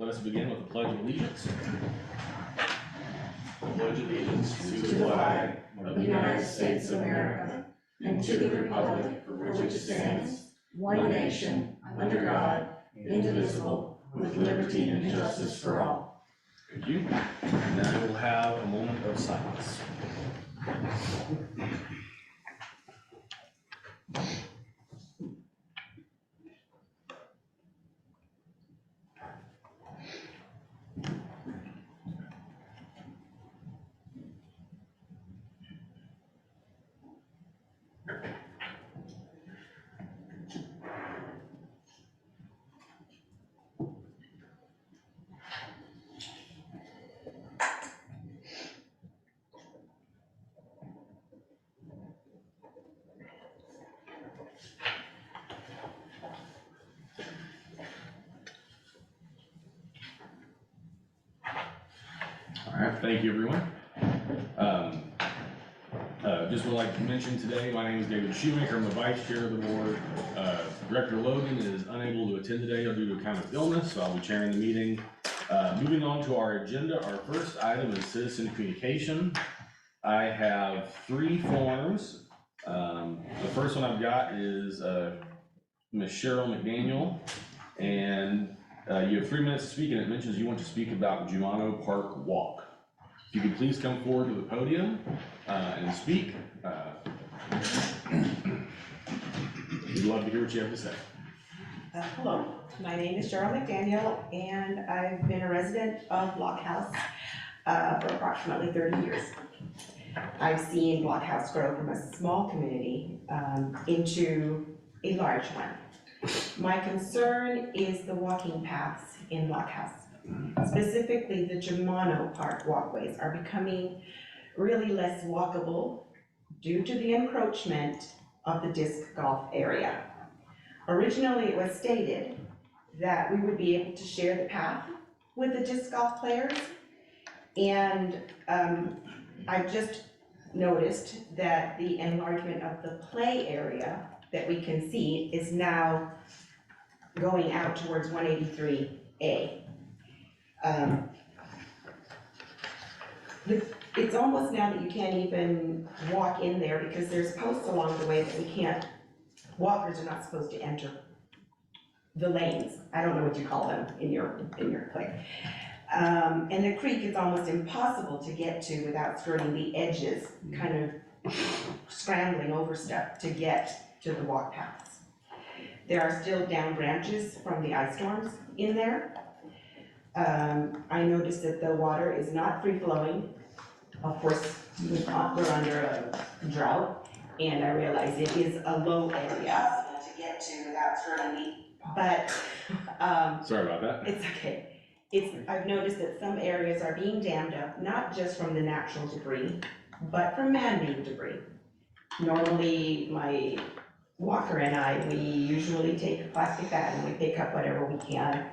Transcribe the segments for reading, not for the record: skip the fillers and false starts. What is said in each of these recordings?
Let us begin with the Pledge of Allegiance. Pledge allegiance to the flag of the United States of America and to the republic for which it stands, one nation, under God, indivisible, with liberty and justice for all. Thank you. And now we'll have a moment of silence. All right, thank you, everyone. Just would like to mention today, my name is David Shoemaker. I'm the vice chair of the board. Director Logan is unable to attend today due to kind of illness, so I'll be chairing the meeting. Moving on to our agenda, our first item is citizen communication. I have 3 forms. The first one I've got is Ms. Cheryl McDaniel, and you have 3 minutes to speak, and it mentions you want to speak about Jumano Park Walk. If you could please come forward to the podium and speak. We'd love to hear what you have to say. Hello, my name is Cheryl McDaniel, and I've been a resident of Blockhouse for approximately 30 years. I've seen Blockhouse grow from a small community into a large one. My concern is the walking paths in Blockhouse. Specifically, the Jumano Park walkways are becoming really less walkable due to the encroachment of the disc golf area. Originally, it was stated that we would be able to share the path with the disc golf players, and I've just noticed that the enlargement of the play area that we can see is now going out towards 183A. It's almost now that you can't even walk in there because there's posts along the way that we can't, walkers are not supposed to enter the lanes. I don't know what you call them in your play. And the creek is almost impossible to get to without skirting the edges, kind of scrambling over stuff to get to the walk paths. There are still down branches from the ice storms in there. I noticed that the water is not free flowing. Of course, we're under a drought, and I realize it is a low area to get to without skirting the, but Sorry about that. it's okay. I've noticed that some areas are being dammed up, not just from the natural debris, but from man-made debris. Normally, my walker and I, we usually take a plastic bag and we pick up whatever we can,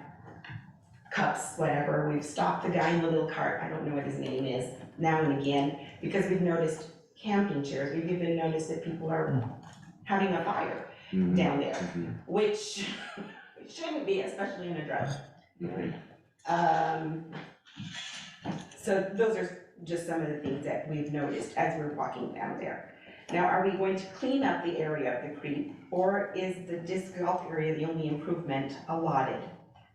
cups, whatever. We've stopped the guy in the little cart, I don't know what his name is, now and again, because we've noticed camping chairs. We've even noticed that people are having a fire down there, which shouldn't be, especially in a drought. So those are just some of the things that we've noticed as we're walking down there. Now, are we going to clean up the area of the creek, or is the disc golf area the only improvement allotted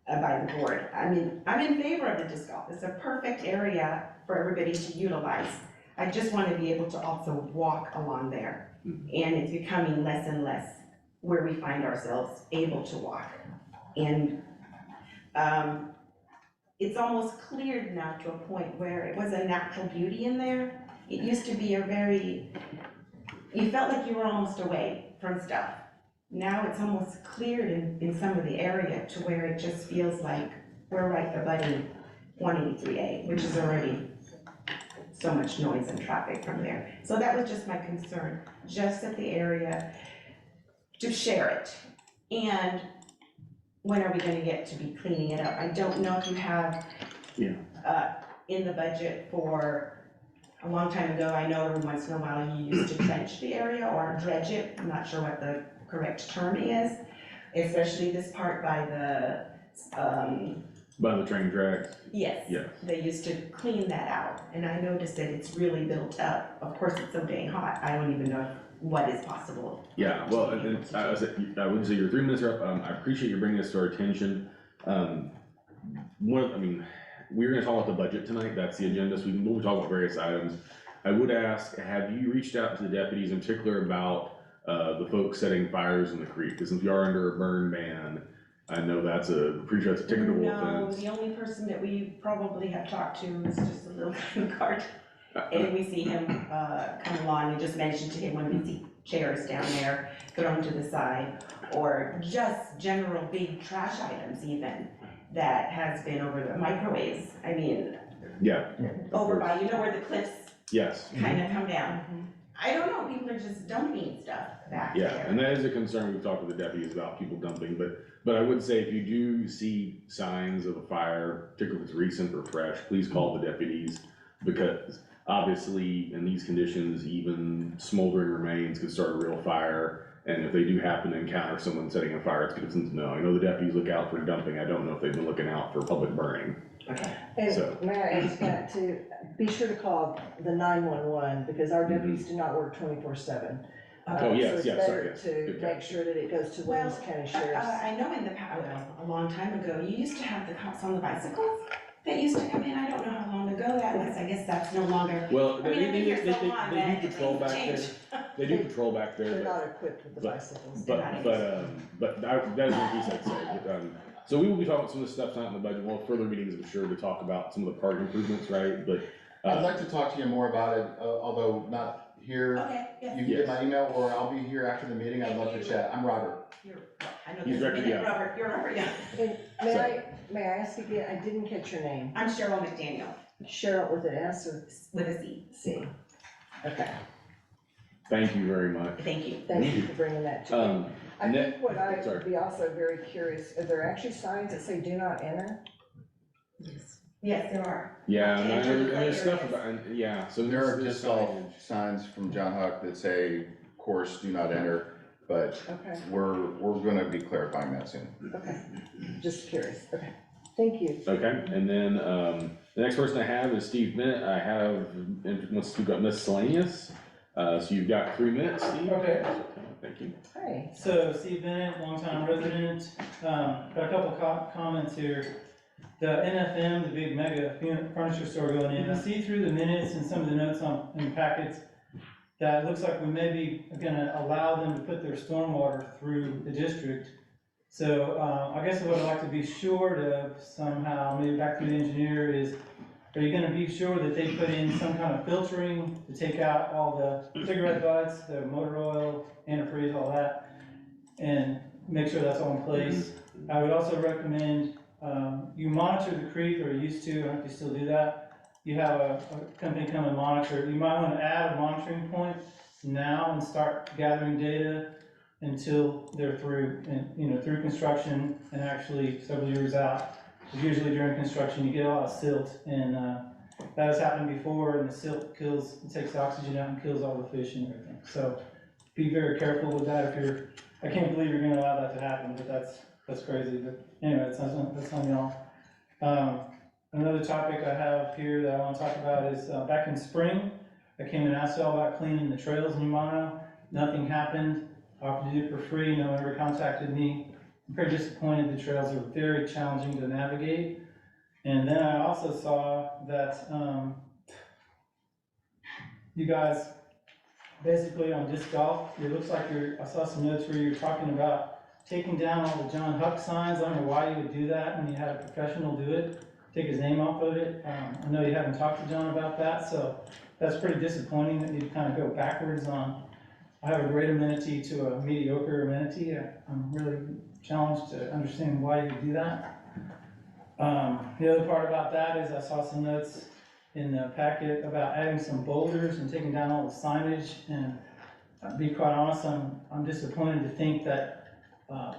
by the board? I mean, I'm in favor of the disc golf. It's a perfect area for everybody to utilize. I just want to be able to also walk along there. And it's becoming less and less where we find ourselves able to walk. And it's almost cleared now to a point where it was a natural beauty in there. It used to be a very, you felt like you were almost away from stuff. Now it's almost cleared in some of the area to where it just feels like we're right abutting 183A, which is already so much noise and traffic from there. So that was just my concern, just at the area to share it. And when are we gonna get to be cleaning it up? I don't know if you have in the budget for a long time ago, I know every once in a while you used to trench the area or dredge it. I'm not sure what the correct term is, especially this part by the By the train tracks, Yes. yeah. They used to clean that out, and I noticed that it's really built up. Of course, it's so dang hot, I don't even know what is possible. Yeah, well, I would say your 3 minutes are up. I appreciate you bringing this to our attention. We're gonna talk about the budget tonight. That's the agenda, so we'll talk about various items. I would ask, have you reached out to the deputies in particular about the folks setting fires in the creek? Because since we are under a burn ban, I know that's pretty sure that's a ticketable No, offense. the only person that we probably have talked to is just a little cart. And we see him come along and just mention to him when we see chairs down there thrown to the side, or just general big trash items even that has been over the microwaves. I mean, Yeah, over by, you know where the cliffs yes. kind of come down. I don't know, people are just dumping stuff back Yeah, there. and that is a concern we've talked with the deputies about, people dumping, but I would say if you do see signs of a fire, particularly if it's recent or fresh, please call the deputies, because obviously in these conditions, even smoldering remains could start a real fire, and if they do happen to encounter someone setting a fire, it's good to know. I know the deputies look out for dumping, I don't know if they've been looking out for public burning. Okay. So- And may I ask Matt to be sure to call the 911 because our deputies do not work 24/7. Oh, yes, So yes, it's sorry, better yes. to Good make catch. sure that it goes to Williams County Sheriff's. I know in the past, a long time ago, you used to have the cops on the bicycles that used to come in. I don't know how long ago that was. I guess that's no longer. Well, I mean, I've been here so long they that do patrol things back there, change. they do patrol back there, They're but- not equipped with the but- bicycles. But that is one piece I'd say, so we will be talking about some of the stuff not in the budget, we'll have further meetings, I'm sure, to talk about some of the park improvements, right, but. I'd like to talk to you more about it, although not here. Okay, yes. You can get my email, or I'll be here after the meeting, I'd love to chat. I'm Robert. I know He's there's a director, minute, yeah. Robert, you're Robert, yeah. And may I ask again, I didn't catch your name. I'm Cheryl McDaniel Cheryl with an S or with a C. C? Okay, Thank you very much. Thank you. thank you for bringing that to me. I Ne- think what I sorry. would be also very curious, are there actually signs that say do not enter? Yes, there are. Yeah, Okay, and for the there's stuff areas. about, and, yeah, so There are there's disc golf signage. signs from John Huck that say, course, do not enter, but Okay, we're gonna be clarifying that soon. okay, just curious, okay, thank you. Okay, and then, the next person I have is Steve Bennett, I have, let's speak about miscellaneous, so you've got 3 minutes, Steve. Okay. Thank you. Hey, So Steve Bennett, longtime resident, got a couple comments here. The NFM, the big mega furniture store going in, I see through the minutes and some of the notes in the packets that it looks like we may be gonna allow them to put their stormwater through the district. So, I guess what I'd like to be sure of somehow, maybe back to the engineer, is are you gonna be sure that they put in some kind of filtering to take out all the cigarette butts, the motor oil, antifreeze, all that, and make sure that's all in place? I would also recommend, you monitor the creek, or you used to, I don't know if you still do that. You have a company come and monitor it. You might wanna add a monitoring point now and start gathering data until they're through, and, through construction and actually several years out. Because usually during construction, you get a lot of silt, and, that has happened before, and the silt kills, it takes the oxygen out and kills all the fish and everything. So be very careful with that if I can't believe you're gonna allow that to happen, but that's crazy, but anyway, that's on y'all. Another topic I have here that I wanna talk about is, back in spring, I came and asked y'all about cleaning the trails in Umano, nothing happened, offered to do it for free, no one ever contacted me. I'm pretty disappointed, the trails are very challenging to navigate. And then I also saw that, you guys, basically on disc golf, it looks like I saw some notes where you're talking about taking down all the John Huck signs. I don't know why you would do that when you had a professional do it, take his name off of it. I know you haven't talked to John about that, so that's pretty disappointing that you kind of go backwards on, I have a great amenity to a mediocre amenity. I'm really challenged to understand why you do that. The other part about that is I saw some notes in the packet about adding some boulders and taking down all the signage, and to be quite honest, I'm disappointed to think that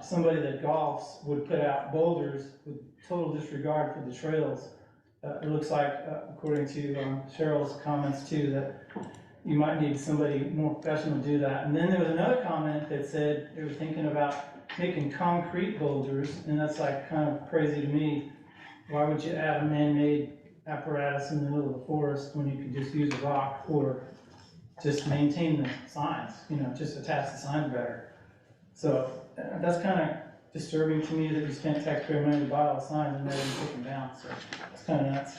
somebody that golfs would put out boulders with total disregard for the trails. It looks like, according to Cheryl's comments too, that you might need somebody more professional to do that. And then there was another comment that said they were thinking about making concrete boulders, and that's like kind of crazy to me. why would you add a man-made apparatus in the middle of the forest when you could just use a rock or just maintain the signs, you know, just attach the signs better? So that's kind of disturbing to me that you spent taxpayer money to buy all the signs and then you take them down, so it's kind of nuts.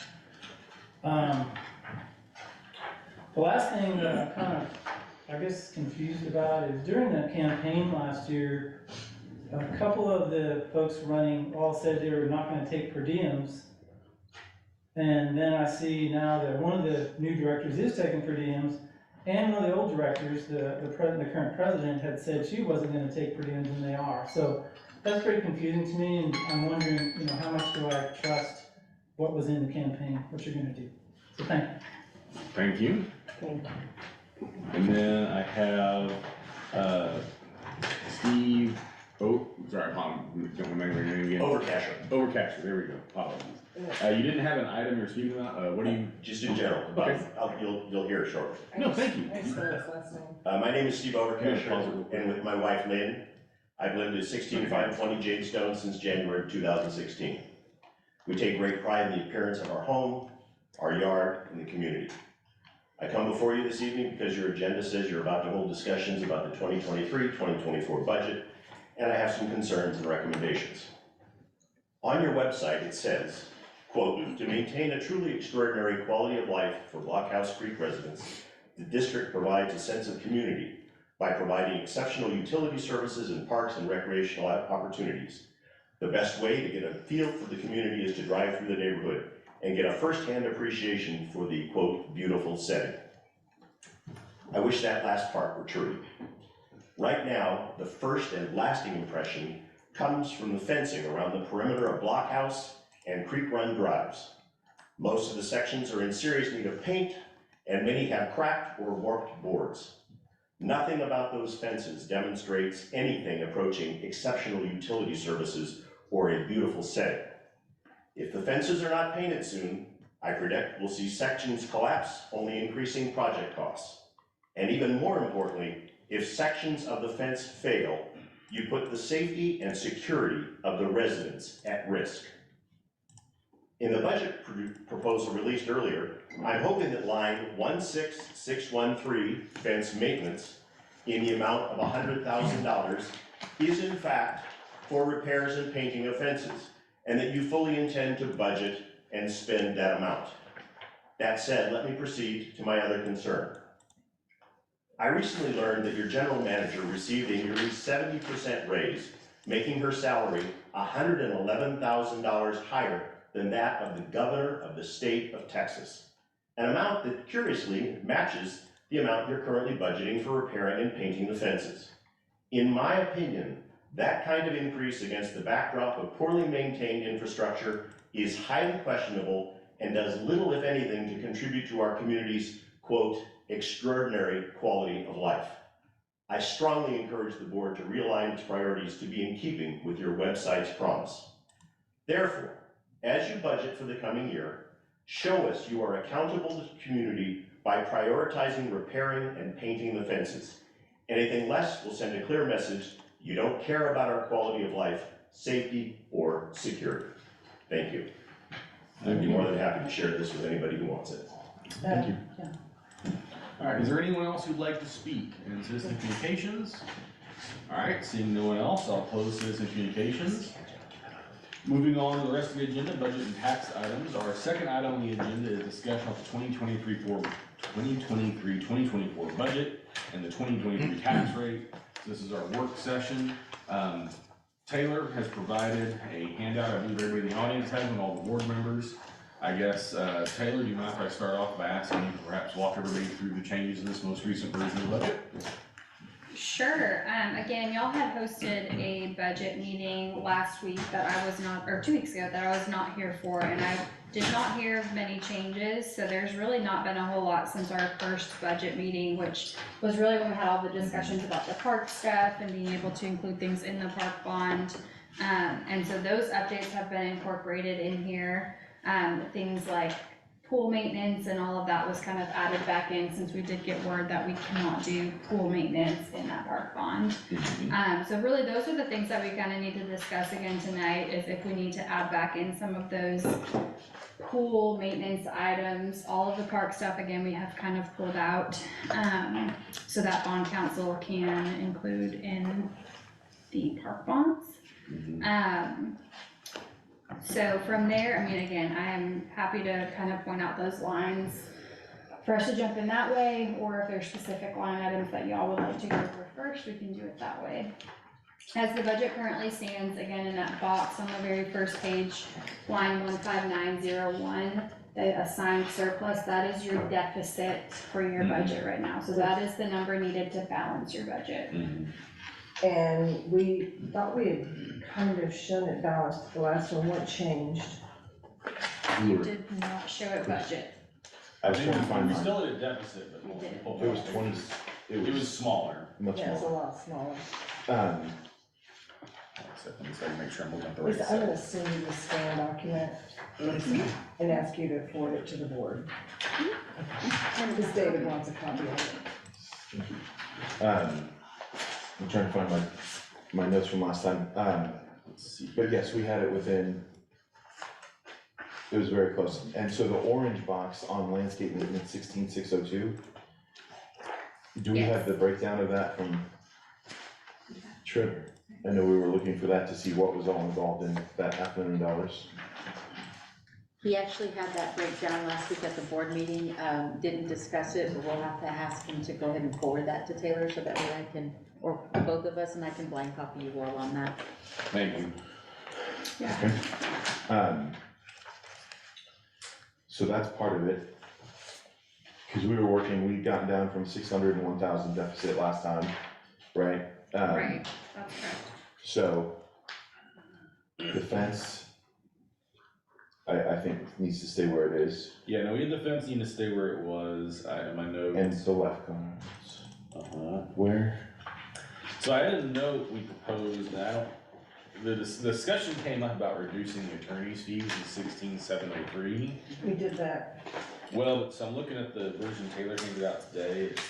The last thing that I'm kind of, I guess, confused about is during the campaign last year, a couple of the folks running all said they were not gonna take per diems. And then I see now that one of the new directors is taking per diems, and one of the old directors, the current president, had said she wasn't gonna take per diems, and they are. So that's pretty confusing to me, and I'm wondering, you know, how much do I trust what was in the campaign, what you're gonna do? So thank you. Thank you. Thank And then I have, Steve, sorry, don't remember your name again. Overcasher, Overcasher, there we go, apologies. You didn't have an item you're speaking about, what do you? just in general, Okay. you'll hear it shortly. No, thank you. I spell his last name. My name is Steve Yeah, pause it real Overcasher, quick. and with my wife Lynn, I've lived at 16520 Jadestone since January of 2016. We take great pride in the appearance of our home, our yard, and the community. I come before you this evening because your agenda says you're about to hold discussions about the 2023-2024 budget, and I have some concerns and recommendations. On your website, it says, quote, "To maintain a truly extraordinary quality of life for Blockhouse Creek residents, the district provides a sense of community by providing exceptional utility services and parks and recreational opportunities. The best way to get a feel for the community is to drive through the neighborhood and get a firsthand appreciation for the, quote, beautiful setting." I wish that last part were true. Right now, the first and lasting impression comes from the fencing around the perimeter of Blockhouse and Creek Run drives. Most of the sections are in serious need of paint, and many have cracked or warped boards. Nothing about those fences demonstrates anything approaching exceptional utility services or a beautiful setting. If the fences are not painted soon, I predict we'll see sections collapse, only increasing project costs. And even more importantly, if sections of the fence fail, you put the safety and security of the residents at risk. In the budget proposal released earlier, I'm hoping that line 16613, fence maintenance, in the amount of $100,000 is in fact for repairs and painting of fences, and that you fully intend to budget and spend that amount. That said, let me proceed to my other concern. I recently learned that your general manager received a nearly 70% raise, making her salary $111,000 higher than that of the governor of the state of Texas, an amount that curiously matches the amount you're currently budgeting for repairing and painting the fences. In my opinion, that kind of increase against the backdrop of poorly maintained infrastructure is highly questionable and does little, if anything, to contribute to our community's, quote, extraordinary quality of life. I strongly encourage the board to realign its priorities to be in keeping with your website's promise. Therefore, as you budget for the coming year, show us you are accountable to the community by prioritizing repairing and painting the fences. Anything less will send a clear message you don't care about our quality of life, safety, or security. Thank you. I'd be more than happy to share this with anybody who wants it. Thank you. All right, is there anyone else who'd like to speak in citizen communications? All right, seeing no one else, I'll close citizen communications. Moving on to the rest of the agenda, budget and tax items. Our second item on the agenda is discussion of the 2023-2024 budget and the 2023 tax rate. So this is our work session. Taylor has provided a handout, I believe everybody in the audience has, and all the board members. I guess, Taylor, do you mind if I start off by asking you to perhaps walk everybody through the changes in this most recent version of the budget? Sure. Again, y'all had hosted a budget meeting last week that I was not, or 2 weeks ago that I was not here for, and I did not hear of many changes. So there's really not been a whole lot since our first budget meeting, which was really when we had all the discussions about the park stuff and being able to include things in the park bond. And so those updates have been incorporated in here. Things like pool maintenance and all of that was kind of added back in since we did get word that we cannot do pool maintenance in that park bond. So really, those are the things that we kind of need to discuss again tonight, is if we need to add back in some of those pool maintenance items. All of the park stuff, again, we have kind of pulled out, so that bond council can include in the park bonds. So from there, I mean, again, I am happy to kind of point out those lines for us to jump in that way, or if there's specific line items that y'all would like to go over first, we can do it that way. As the budget currently stands, again, in that box on the very first page, line 15901, the assigned surplus, that is your deficit for your budget right now. So that is the number needed to balance your budget. And we thought we had kind of shown it balanced, the last one, what changed? You did not show it budget. I was trying to find We mine. still had a deficit, but You did. It was 20, It was smaller. much Yeah, it's a more. lot smaller. Let me see, make sure I'm looking at the right Lisa, I'm set. gonna send you the scan document and ask you to forward it to the board. Because David wants a copy of it. I'm trying to find my notes from last time, Let's see. but yes, we had it within, it was very close, and so the orange box on landscape maintenance 16602. Do we have the breakdown of that from Trip? I know we were looking for that to see what was all involved in that $500,000. He actually had that breakdown last week at the board meeting, didn't discuss it, but we'll have to ask him to go ahead and forward that to Taylor so that way I can, or both of us, and I can blind copy you all on that. Thank you. So that's part of it. Cause we were working, we'd gotten down from 601,000 deficit last time, right? Right, that's correct. So, the fence, I think needs to stay where it is, Yeah, no, we had the fence need to stay where it was, I have my and notes. the left corner, where? So I had a note we proposed, and I don't, the discussion came up about reducing the attorney's fees to 16,703. We did that. Well, so I'm looking at the version Taylor handed out today, it's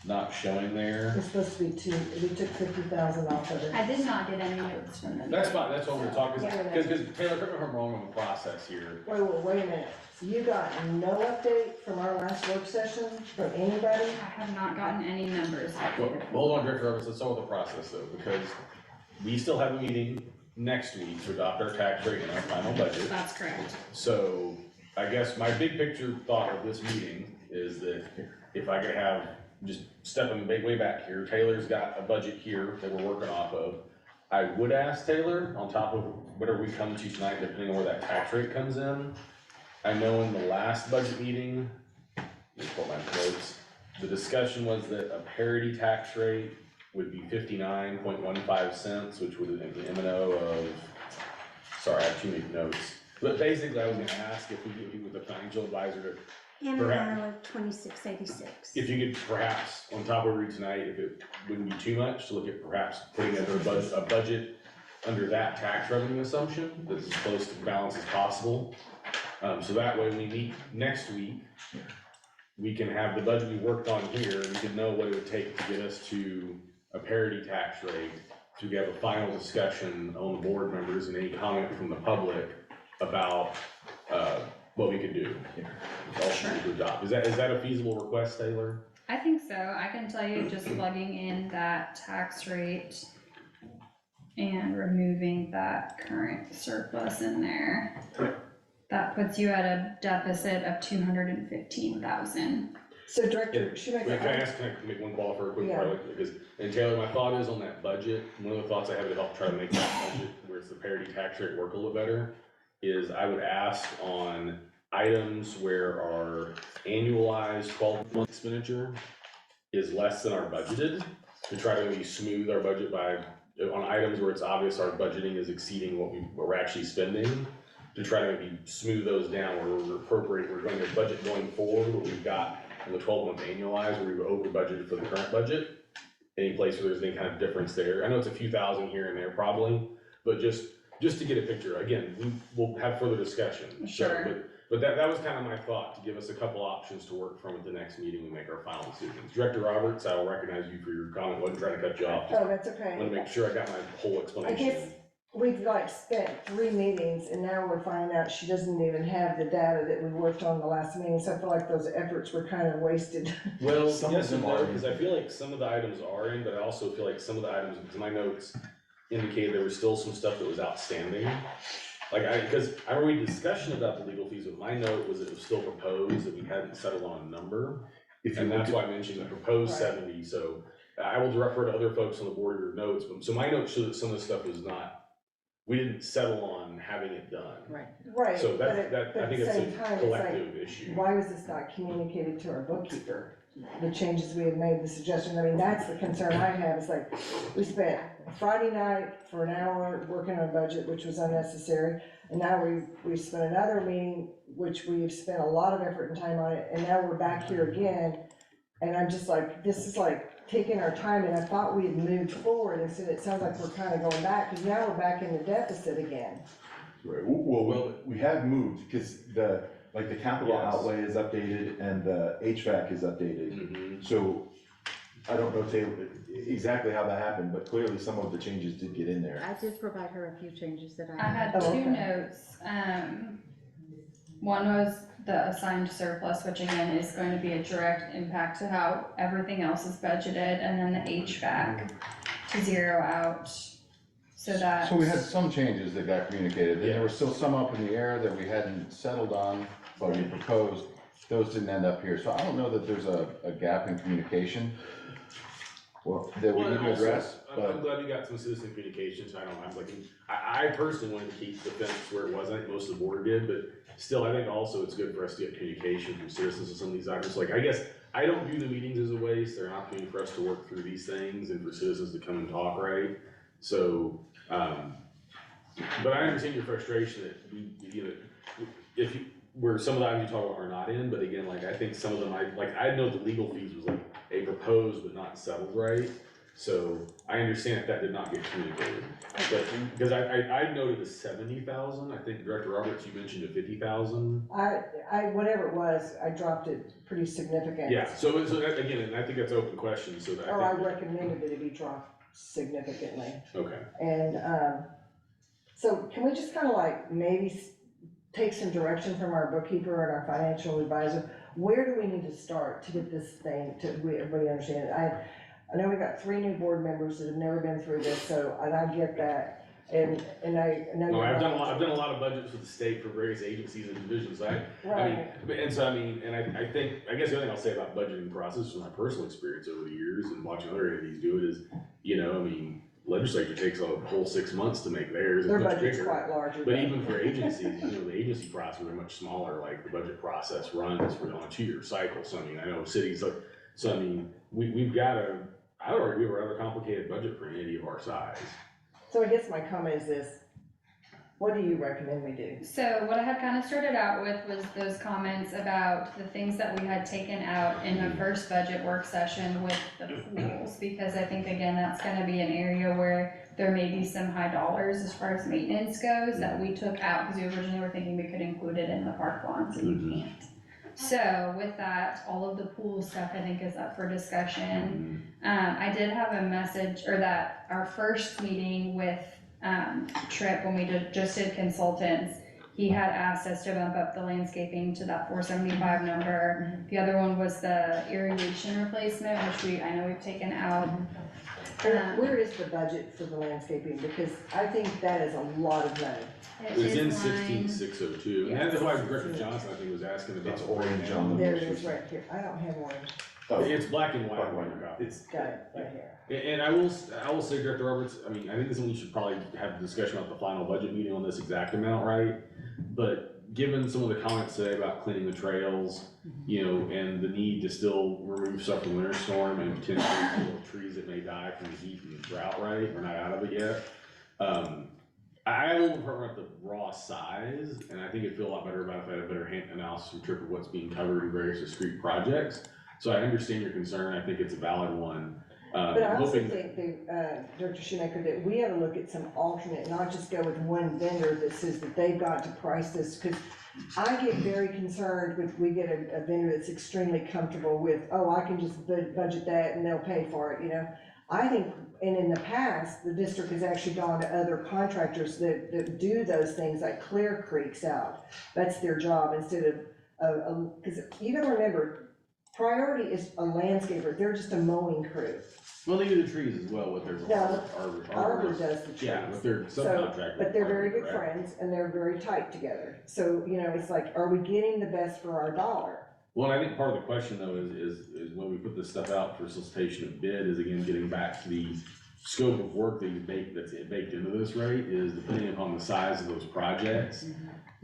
not showing there. It's supposed to be two, we took 50,000 off of it. I did not get any notes from them. That's fine, that's what we're talking, because Taylor, correct me if I'm wrong on the process here. Wait a minute. You got no update from our last work session from anybody? I have not gotten any numbers. Well, hold on, Director Roberts, let's start with the process though, because we still have a meeting next week to adopt our tax rate and our final budget. That's correct. So I guess my big picture thought of this meeting is that if I could have, just stepping way back here, Taylor's got a budget here that we're working off of. I would ask Taylor, on top of whatever we come to tonight, depending on where that tax rate comes in. I know in the last budget meeting, let me pull my notes, the discussion was that a parity tax rate would be 59.15 cents, which would make an M&O of, sorry, I have too many notes. But basically, I was gonna ask if we could meet with the financial advisor to, M&O of 2686. if you could perhaps, on top of read tonight, if it wouldn't be too much, to look at perhaps putting together a budget under that tax revenue assumption, that's as close to balance as possible. So that way, when we meet next week, we can have the budget we worked on here, we can know what it would take to get us to a parity tax rate. So we have a final discussion on the board members and any comment from the public about, what we could do. Ultimately to adopt. Is that a feasible request, Taylor? I think so. I can tell you, just plugging in that tax rate and removing that current surplus in there, that puts you at a deficit of 215,000. So Director Wait, can I Shoemaker, can I make one call for a quick Yeah. part? Because, and Taylor, my thought is on that budget, one of the thoughts I have to help try to make that budget where it's the parity tax rate work a little better, is I would ask on items where our annualized 12-month expenditure is less than our budgeted, to try to maybe smooth our budget by, on items where it's obvious our budgeting is exceeding what we're actually spending, to try to maybe smooth those down where we're appropriate, we're going to budget going forward, what we've got in the 12-month annualized, where we've over budgeted for the current budget. Any place where there's any kind of difference there. I know it's a few thousand here and there probably, but just to get a picture, again, we'll have further discussion. So, Sure. but that was kind of my thought, to give us a couple options to work from at the next meeting, we make our final decisions. Director Roberts, I will recognize you for your comment, wasn't trying to cut you off, just Oh, that's okay. wanted to make sure I got my whole I explanation. guess we've like spent 3 meetings and now we're finding out she doesn't even have the data that we worked on the last meeting, so I feel like those efforts were kind of wasted. Well, Some yes of and them no, are. because I feel like some of the items are in, but I also feel like some of the items, because my notes indicated there was still some stuff that was outstanding. Like because I remember we had discussion about the legal fees, but my note was it was still proposed, that we hadn't settled on a number. If you And look that's at, why I mentioned the proposed Right. 70, so I will refer to other folks on the board your notes, but, so my notes show that some of the stuff was not, we didn't settle on having it done. Right. Right, So but that, at I think the it's same a time, it's like, collective issue. why was this not communicated to our bookkeeper? The changes we had made, the suggestions, I mean, that's the concern I have, is like, we spent Friday night for an hour working on a budget, which was unnecessary, and now we spent another meeting, which we've spent a lot of effort and time on it, and now we're back here again, and I'm just like, this is like taking our time, and I thought we had moved forward, and so it sounds like we're kind of going back, because now we're back in the deficit again. right, well, we have moved, because the capital Yes. outlay is updated and the HVAC is updated. Mhm. So, I don't know, Taylor, exactly how that happened, but clearly some of the changes did get in there. I did provide her a few changes that I had Oh, two okay. notes. One was the assigned surplus, which again is going to be a direct impact to how everything else is budgeted, and then the HVAC to zero out. So that. So we had some changes that got communicated, and there were still some up in the air that we hadn't settled on, but we proposed, those didn't end up here, so I don't know that there's a gap in communication. Well, that we Well, need and to also, address, I'm but glad we got some citizen communication, so I'm like, I personally wanted to keep the fence where it was, I think most of the board did, but still, I think also it's good for us to get communication from citizens on some of these items, like, I guess, I don't view the meetings as a waste, they're an opportunity for us to work through these things and for citizens to come and talk, right? So, but I understand your frustration that you know, if you, where some of the items you talk about are not in, but again, like, I think some of them, I know the legal fees was like a proposed but not settled, right? So I understand if that did not get communicated, but, because I noted the 70,000, I think Director Roberts, you mentioned a 50,000. Whatever it was, I dropped it pretty significant. Yeah, so that, again, and I think that's an open question, so that Or I I think, recommended that it be dropped significantly. okay. And, so can we just kind of like maybe take some direction from our bookkeeper and our financial advisor? Where do we need to start to get this thing, everybody understand it? I know we got 3 new board members that have never been through this, so, and I get that, and I know. No, you're I've not- done a lot of budgets for the state for various agencies and divisions, I mean, Right, and so, I mean, and I think, I guess the other thing I'll say about budgeting process from my personal experience over the years and watching other entities do it is, you know, I mean, legislature takes a whole 6 months to make theirs, it's their much budget's bigger. quite larger. But even for agencies, you know, the agency process are much smaller, like the budget process runs on a 2-year cycle, so I mean, I know cities, so I mean, we've got I would argue we have a rather complicated budget for an entity of our size. So I guess my comment is this, what do you recommend we do? So what I had kind of started out with was those comments about the things that we had taken out in the first budget work session with the pools, because I think, again, that's gonna be an area where there may be some high dollars as far as maintenance goes that we took out, because we originally were thinking we could include it in the park bonds, and we can't. So with that, all of the pool stuff, I think, is up for discussion. I did have a message, or that our first meeting with Tripp, when we just did consultants, he had asked us to bump up the landscaping to that 475 number. The other one was the irrigation replacement, which I know we've taken out. Where is the budget for the landscaping? Because I think that is a lot of money. It was in is line- 16602, and that's why Director Johnson, I think, was asking about. It's orange on the There it most is right here. I don't have orange. Oh, It's black and white. black and white. It's, Got it, right here. And I will say, Director Roberts, I mean, I think this is when we should probably have a discussion about the final budget meeting on this exact amount, right? But given some of the comments today about cleaning the trails, you know, and the need to still remove stuff from winter storm and potentially kill trees that may die from the heat and drought, right? We're not out of it yet. I have a little problem with the raw size, and I think it'd feel a lot better about if I had a better analysis from Tripp of what's being covered in various discrete projects. So I understand your concern, I think it's a valid one. But I also hoping think Director Shoemaker, that we ought to look at some alternate, not just go with one vendor that says that they've got to price this, because I get very concerned with, we get a vendor that's extremely comfortable with, oh, I can just budget that and they'll pay for it, you know? I think, and in the past, the district has actually gone to other contractors that do those things, like Clear Creek's out. That's their job, instead of, because you gotta remember, Priority is a landscaper, they're just a mowing crew. well, they do the trees as well with their No, arbor. Arbor does the trees. Yeah, but they're subcontractors. But they're very good correct? friends, and they're very tight together. So, you know, it's like, are we getting the best for our dollar? Well, and I think part of the question though is when we put this stuff out for solicitation of bid is again, getting back to the scope of work that that's baked into this rate is depending upon the size of those projects.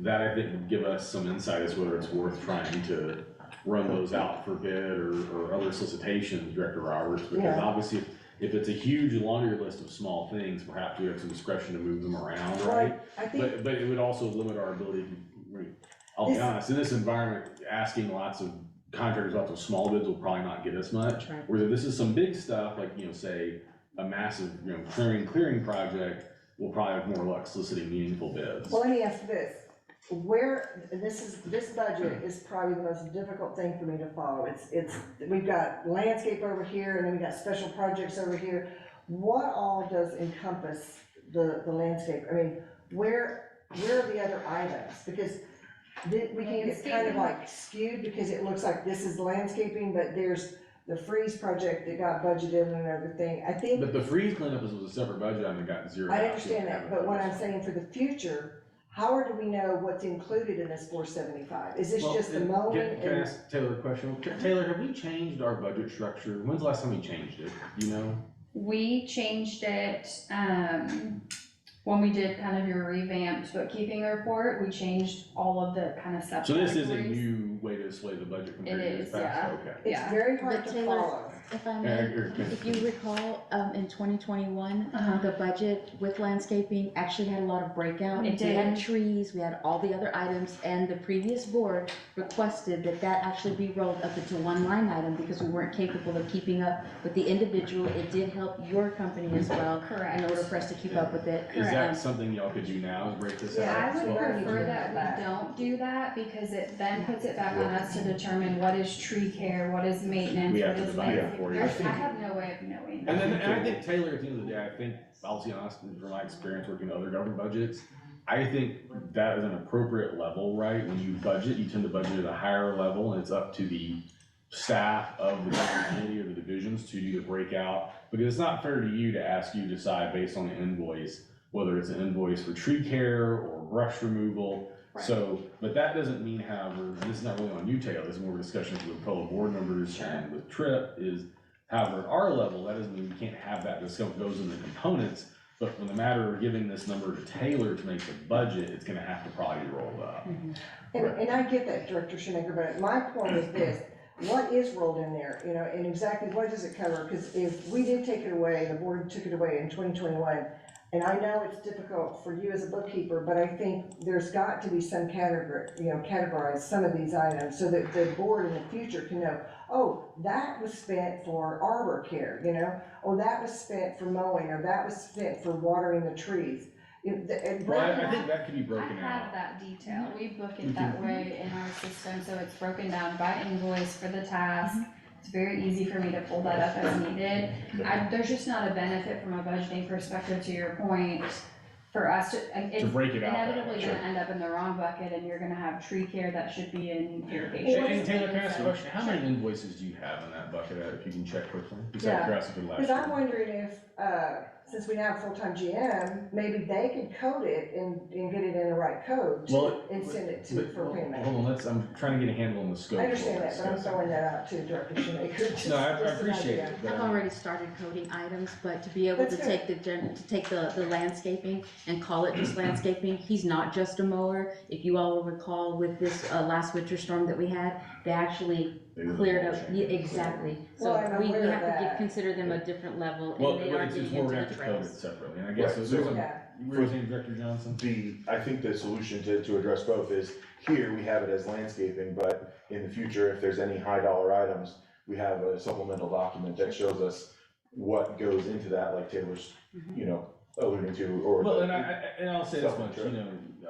That I think would give us some insight as whether it's worth trying to run those out for bid or other solicitations, Director Roberts, because Yeah. obviously if it's a huge laundry list of small things, perhaps we have some discretion to move them around, right? I think, But it would also limit our ability to, I'll be This- honest, in this environment, asking lots of contractors out to small bids will probably not get us much. Right. Whereas if this is some big stuff, like, you know, say, a massive, you know, clearing project, we'll probably have more luck soliciting meaningful bids. well, let me ask this. This budget is probably the most difficult thing for me to follow. We've got landscape over here, and then we've got special projects over here. What all does encompass the landscape? I mean, where are the other items? Because we can get kind of like skewed, because it looks like this is landscaping, but there's the freeze project that got budgeted and everything. I think, But the freeze cleanup was a separate budget item that got zero. I understand that, but what I'm saying for the future, how do we know what's included in this 475? Is this just the mowing? Can I and- ask Taylor a question? Taylor, have we changed our budget structure? When's the last time we changed it? Do you know? We changed it, when we did kind of your revamped bookkeeping report, we changed all of the kind of subcategories. So this is a new way to display the budget compared to It this is, past? yeah. Okay. It's Yeah. very hard But to Taylor- follow. If I Yeah, may, you're- if you recall, in 2021, Uh-huh. the budget with landscaping actually had a lot of breakout. It We had did. trees, we had all the other items, and the previous board requested that that actually be rolled up into one line item because we weren't capable of keeping up with the individual. It did help your company as well, Correct. in order for us to keep up with it. Is that Um, something y'all could do now, is break this out? Yeah, I would So- prefer that we don't do that, because it then puts it back on us to determine what is tree care, what is maintenance, We what have to is divide it landscape. for you. I have no way of knowing. And I think Taylor, at the end of the day, I think, I'll be honest, from my experience working in other government budgets, I think that is an appropriate level, right? When you budget, you tend to budget at a higher level, and it's up to the staff of the government entity or the divisions to do the breakout. Because it's not fair to you to ask you to decide based on the invoice, whether it's an invoice for tree care or brush removal. Right. So, but that doesn't mean, however, and this is not really on you, Taylor, this is more of a discussion for the fellow board members and with Trip, is however, at our level, that doesn't mean we can't have that discussion, goes in the components. But when the matter of giving this number to Taylor to make the budget, it's gonna have to probably be rolled up. And I get that, Director Shoemaker, but my point is this, what is rolled in there, you know, and exactly what does it cover? Because if we did take it away, the board took it away in 2021, and I know it's difficult for you as a bookkeeper, but I think there's got to be some category, you know, categorize some of these items so that the board in the future can know, oh, that was spent for arbor care, you know? Oh, that was spent for mowing, or that was spent for watering the trees. Well, I think that could be I broken have out. that detail, we book You it that way in our system, so it's broken down by invoice for the task. It's very easy for me to pull that up as needed. There's just not a benefit from a budgeting perspective, to your point, for us to, To it's break it out. that way, inevitably sure. gonna end up in the wrong bucket, and you're gonna have tree care that should be in irrigation. And Taylor, can I ask a question? How many invoices do you have in that bucket, if you can check quickly? Just out of Yeah, curiosity for the last Because I'm year. wondering if, since we now have a full-time GM, maybe they could code it and get it in the right code Well, and send it to, But, for payment. hold on, I'm trying to get a handle on the scope. I of what understand we're that, but I'm discussing. throwing that out too, Director Shoemaker. just- No, I just an appreciate idea. it, but I've already started coding items, but to be able That's to good. take to take the landscaping and call it just landscaping, he's not just a mower. If you all will recall with this last winter storm that we had, they actually They did the cleared up, mulching. yeah, exactly. Well, So I'm we aware of have to that. consider them a different level, Well, and they are it's getting more, into we the have to code it trails. separately, and I guess, Right, there's so- a, Yeah. what were you saying, Director Johnson? I think the solution to address both is, here we have it as landscaping, but in the future, if there's any high dollar items, we have a supplemental document that shows us what goes into that, like Taylor's, you know, alluding to, or. Well, the- and I'll say this much, Self-insure. you know,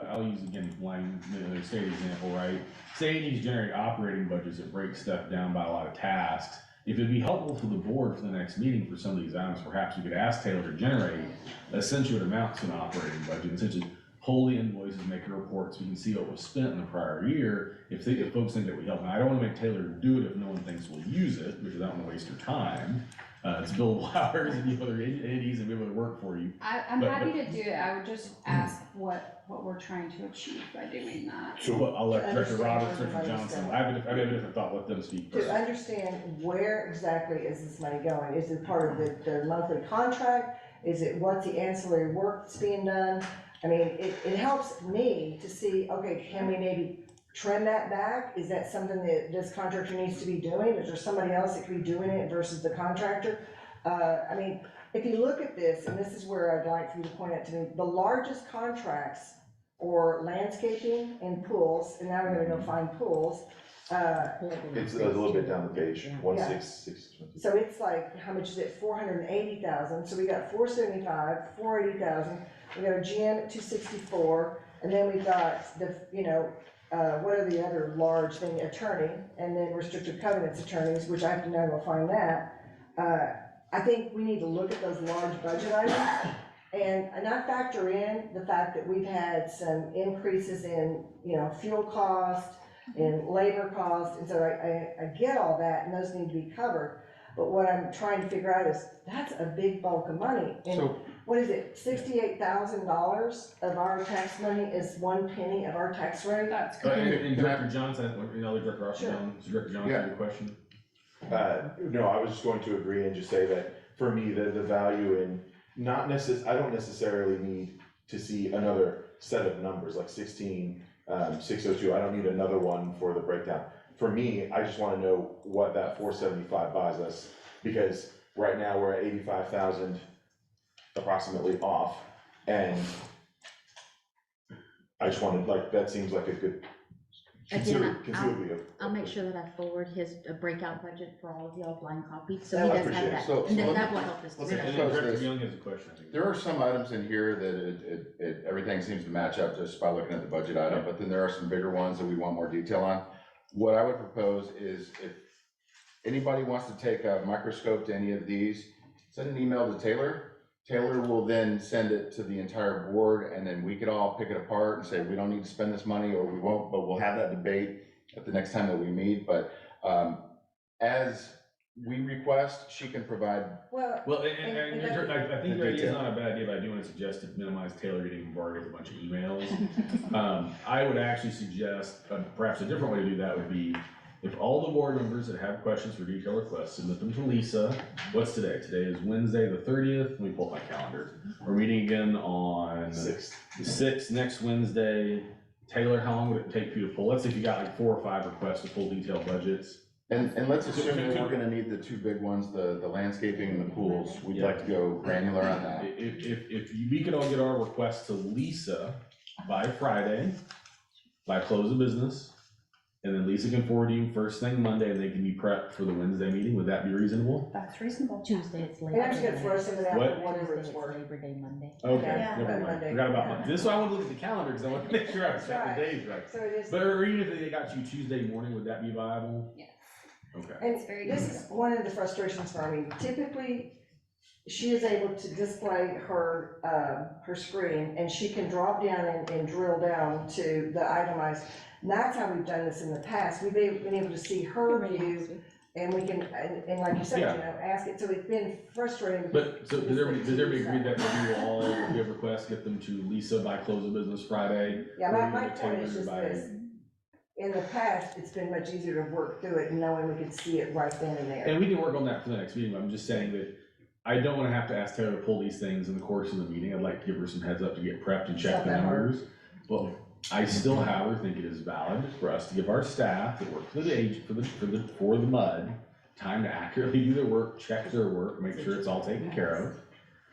I'll use again, line, the state example, right? Say it needs to generate operating budgets that break stuff down by a lot of tasks. If it'd be helpful for the board for the next meeting for some of these items, perhaps we could ask Taylor to generate essentially what amounts to an operating budget, essentially pull the invoices, make a report so we can see what was spent in the prior year. If folks think that would help, and I don't wanna make Taylor do it if no one thinks we'll use it, because I don't wanna waste her time. It's billable hours and the other entities and be able to work for you. I'm But- happy to do it, I would just ask what we're trying to achieve by doing that. So I'll let To Director understand Roberts, where the Director money's Johnson, going. I have a different thought, let them speak To first. understand where exactly is this money going? Is it part of the monthly contract? Is it what's the ancillary work that's being done? I mean, it helps me to see, okay, can we maybe trim that back? Is that something that this contractor needs to be doing? Is there somebody else that could be doing it versus the contractor? I mean, if you look at this, and this is where I'd like for you to point out to me, the largest contracts or landscaping and pools, and now we're gonna go find pools. It's a little bit down the page, Yeah. 16620. So it's like, how much is it, 480,000, so we got 475, 480,000, we got a gym at 264, and then we got the, you know, what are the other large thing, attorney, and then restricted covenants attorneys, which I have to now go find that. I think we need to look at those large budget items, and I factor in the fact that we've had some increases in, you know, fuel cost, and labor cost, and so I get all that, and those need to be covered. But what I'm trying to figure out is, that's a big bulk of money, and So, what is it, $68,000 of our tax money is 1 penny of our tax rate? That's and correct. and Director Johnson, Director Sure. Director Johnson, Yeah. your question? No, I was just going to agree and just say that for me, the value in I don't necessarily need to see another set of numbers like 16,602. I don't need another one for the breakdown. For me, I just wanna know what that 475 buys us, because right now we're at 85,000 approximately off, and I just wanted, like, that seems like a good, Again, conceivably. I'll make sure that I forward his breakout budget for all of y'all blind copies, so I he does appreciate have it. that. So- And then so that will help us. let's too. And propose then Director this. Young has a question, I think. There are some items in here that everything seems to match up just by looking at the budget item, but then there are some bigger ones that we want more detail on. What I would propose is if anybody wants to take a microscope to any of these, send an email to Taylor. Taylor will then send it to the entire board, and then we could all pick it apart and say, we don't need to spend this money, or we won't, but we'll have that debate at the next time that we meet. But as we request, she can provide. Well, Well, and I think The your idea is detail. not a bad idea, but I do want to suggest to minimize Taylor getting bombarded with a bunch of emails. I would actually suggest, perhaps a different way to do that would be, if all the board members that have questions for detailed requests, submit them to Lisa. What's today? Today is Wednesday, the 30th. Let me pull up my calendar. We're meeting again on Sixth. the 6th, next Wednesday. Taylor, how long would it take for you to pull? Let's say if you got like 4 or 5 requests to pull detailed budgets. And let's assume that we're gonna need the two big ones, the landscaping and the pools. We'd like to go granular on that. We could all get our requests to Lisa by Friday, by close of business, and then Lisa can forward you first thing Monday, and they can be prepped for the Wednesday meeting, would that be reasonable? That's reasonable. Tuesday, it's Labor and Day. I'm just gonna throw some of that, What? whatever it's Tuesday, worth. Labor Day, Monday. Okay, Yeah, never mind, Monday. forgot about Monday, this is why I wanted to look at the calendar, because I wanted to make sure I was got Right. the days right. So it is. But or even if they got you Tuesday morning, would that be viable? Yes. Okay. And It's very this is one of the frustrations for me. Typically, she is able to display her, her screen, and she can drop down and drill down to the itemized. And that's how we've done this in the past. We've been able to see her view, and we can, and like you said, you Yeah. know, ask it. So it's been frustrating. But, so does everybody agree that we will all, if we have requests, get them to Lisa by close of business Friday? Yeah, or my to point is Taylor just by- this. In the past, it's been much easier to work through it, knowing we could see it right then and there. And we can work on that for the next meeting, but I'm just saying that I don't wanna have to ask Taylor to pull these things in the course of the meeting. I'd like to give her some heads up to get prepped and check Not the that hard. numbers. But I still, however, think it is valid for us to give our staff that work for the MUD time to accurately do their work, check their work, make sure it's all taken care of.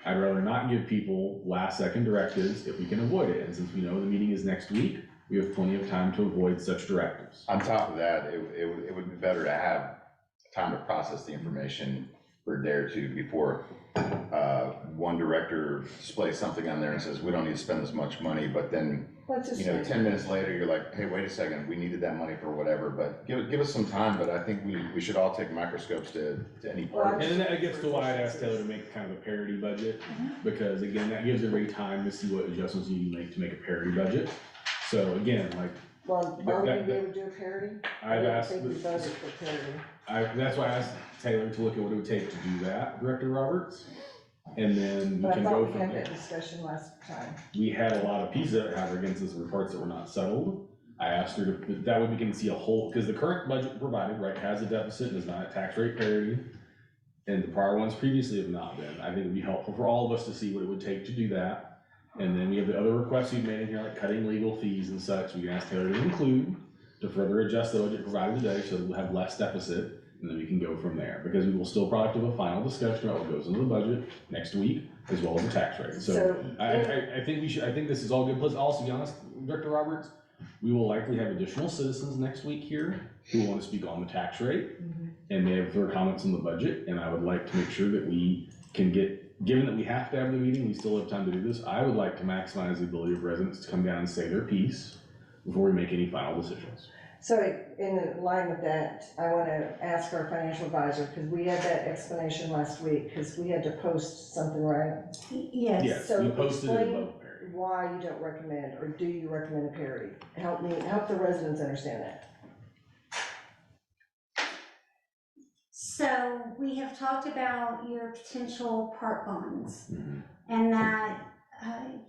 I'd rather not give people last second directives if we can avoid it, and since we know the meeting is next week, we have plenty of time to avoid such directives. On top of that, it would be better to have time to process the information for a day or two before one director displays something on there and says, we don't need to spend this much money, but then, Let's just you know, say, 10 minutes later, you're like, hey, wait a second, we needed that money for whatever, but give us some time, but I think we should all take microscopes to any part of And it. then that gets to why I'd asked Taylor to make kind of a parity budget, because again, that gives everybody time to see what adjustments you need to make a parity budget. So again, like, well, are we gonna be able to do a parity? I've asked, I don't think we voted for parity. that's why I asked Taylor to look at what it would take to do that, Director Roberts. And then we But I can thought go we from had there. that discussion last time. We had a lot of pieces that have against us, were parts that were not settled. I asked her to, that way we can see a whole, because the current budget provided, right, has a deficit and is not at tax rate parity. And the prior ones previously have not been. I think it'd be helpful for all of us to see what it would take to do that. And then we have the other requests we've made in here, like cutting legal fees and such, we can ask Taylor to include to further adjust the budget provided today, so that we'll have less deficit, and then we can go from there. Because we will still probably have a final discussion about what goes into the budget next week, as well as the tax rate. So I think we should, I think this is all good. Plus, also, to be honest, Director Roberts, we will likely have additional citizens next week here who want to speak on the tax rate, and they have their comments on the budget, and I would like to make sure that we can get, given that we have to have the meeting, we still have time to do this, I would like to maximize the ability of residents to come down and say their piece before we make any final decisions. So in line with that, I want to ask our financial advisor, because we had that explanation last week, because we had to post something, right? Yes. Yes, So we posted it explain above parity. why you don't recommend, or do you recommend a parity? Help the residents understand that. So we have talked about your potential park bonds Mhm. and that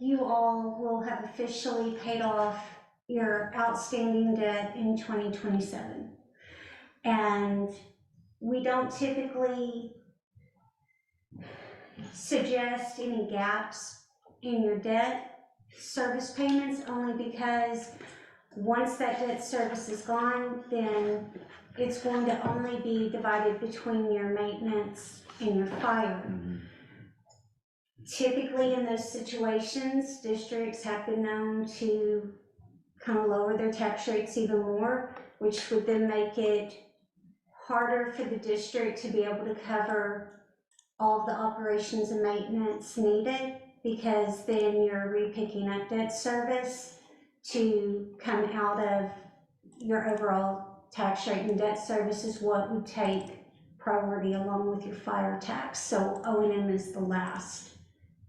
you all will have officially paid off your outstanding debt in 2027. And we don't typically suggest any gaps in your debt service payments, only because once that debt service is gone, then it's going to only be divided between your maintenance and your fire. Mhm. Typically in those situations, districts have been known to kind of lower their tax rates even more, which would then make it harder for the district to be able to cover all of the operations and maintenance needed, because then you're repicking up debt service to come out of your overall tax rate, and debt service is what would take priority along with your fire tax. So O&M is the last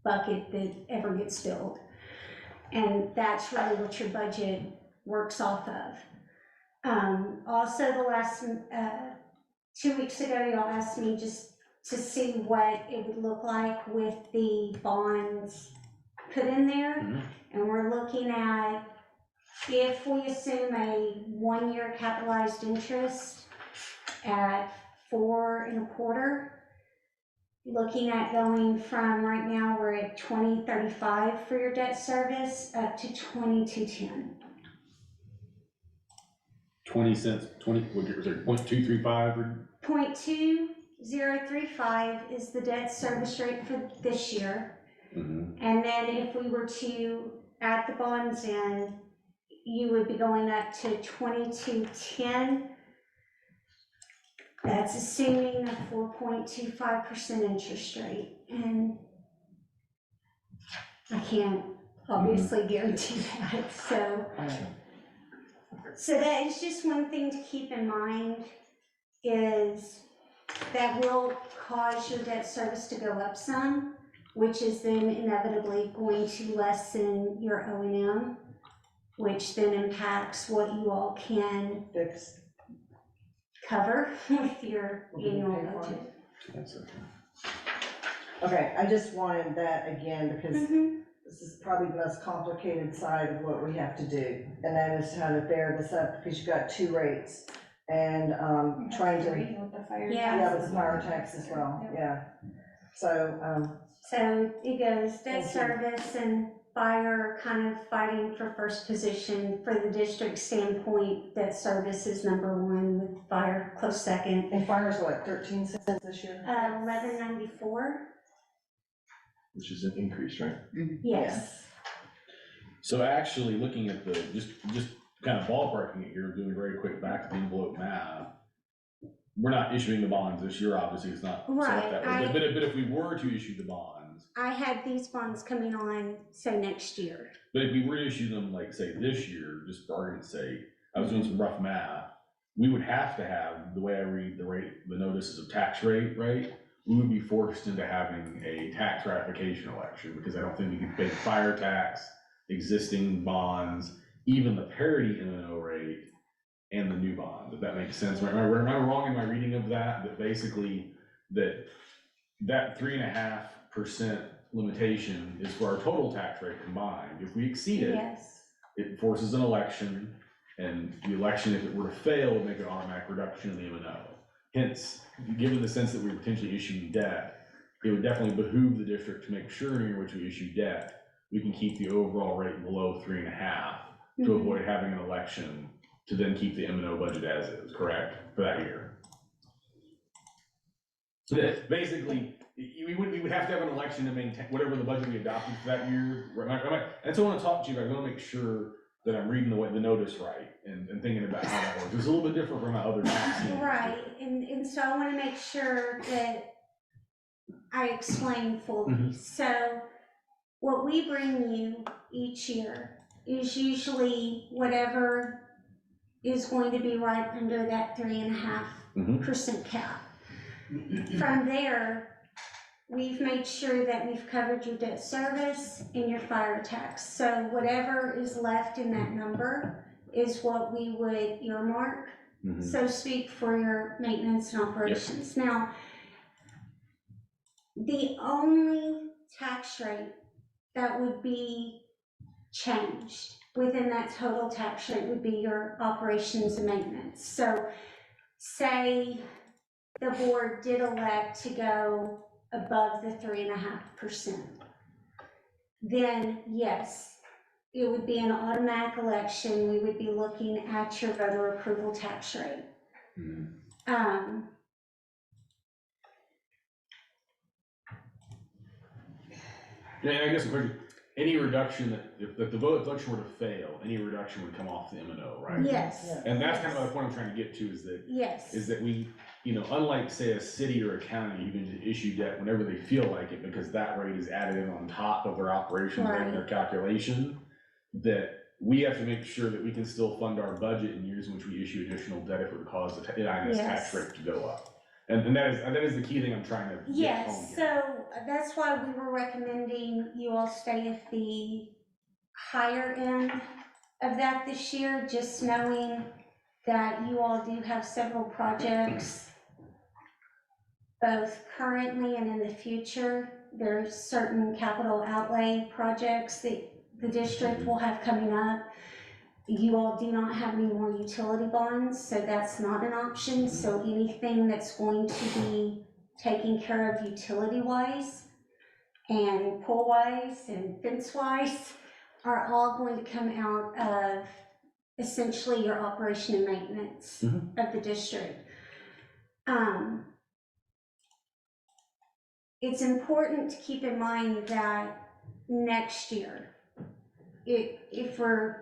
bucket that ever gets filled. And that's really what your budget works off of. Also, the last 2 weeks ago, y'all asked me just to see what it would look like with the bonds put in there. Mhm. And we're looking at, if we assume a 1-year capitalized interest at 4.25%, looking at going from, right now, we're at 2035 for your debt service, up to 2210. 20 cents, 20, what was it, 0.235 or? 0.2035 is the debt service rate for this year. Mhm. And then if we were to add the bonds in, you would be going up to 2210. That's assuming a 4.25% interest rate, and I can't obviously guarantee that, so that is just one thing to keep in mind, is that will cause your debt service to go up some, which is then inevitably going to lessen your O&M, which then impacts what you all can Fix. cover with your annual budget. That's okay. Okay, I just wanted that again, because this is probably the most complicated side of what we have to do, and that is how to bear this up, because you've got 2 rates, and trying to, yeah, with the fire tax as well, yeah. So, So it goes debt Thank you. service and fire kind of fighting for first position. For the district standpoint, debt service is number 1, with fire close second. and fire's what, 13 cents this year? 1194, Which is an increase, right? yes. So actually, looking at the, just kind of ballparking it here, doing very quick back of the envelope math, we're not issuing the bonds this year, obviously, it's not set Right, up that way. But if we were to issue the bonds, I had these bonds coming on, say, next year. but if we were to issue them, like, say, this year, just for argument's sake, I was doing some rough math, we would have to have, the way I read the rate, the notices of tax rate, right? We would be forced into having a tax ratification election, because I don't think we can pay the fire tax, existing bonds, even the parity M&O rate, and the new bond, if that makes sense. Am I wrong in my reading of that? That basically, that 3.5% limitation is for our total tax rate combined. If we exceed it, Yes, it forces an election, and the election, if it were to fail, would make an automatic reduction in the M&O. Hence, given the sense that we're potentially issuing debt, it would definitely behoove the district to make sure in which we issue debt, we can keep the overall rate below 3.5 to Mhm. avoid having an election, to then keep the M&O budget as is, correct, for that year? So that basically, we would have to have an election to maintain whatever the budget we adopted for that year. That's what I want to talk to you about. I want to make sure that I'm reading the notice right and thinking about how that works. It's a little bit different from my other tax. right, and so I wanna make sure that I explain fully. Mhm. So, what we bring you each year is usually whatever is going to be right under that 3.5% cap. From there, we've made sure that we've covered your debt service and your fire tax. So whatever is left in that number is what we would earmark, so to speak, for your maintenance and operations. Now, the only tax rate that would be changed within that total tax rate would be your operations and maintenance. So say the board did elect to go above the 3.5%, then yes, it would be an automatic election. We would be looking at your voter approval tax rate. Yeah, I guess the question, any reduction that, if the vote election were to fail, any reduction would come off the M&O, right? Yes. And that's kind of the point I'm trying to get to, is Yes. that we, unlike, say, a city or a county, you can just issue debt whenever they feel like it, because that rate is added in on top of their operations rate and their calculation, that we have to make sure that we can still fund our budget in years in which we issue additional debt if it would cause the INS tax rate to go up. And that is the key thing I'm trying to get home Yes, here. so that's why we were recommending you all stay at the higher end of that this year, just knowing that you all do have several projects, both currently and in the future. There's certain capital outlay projects that the district will have coming up. You all do not have any more utility bonds, so that's not an option. So anything that's going to be taken care of utility-wise and pool-wise and fence-wise are all going to come out of essentially your operation and maintenance of the district. It's important to keep in mind that next year, if we're,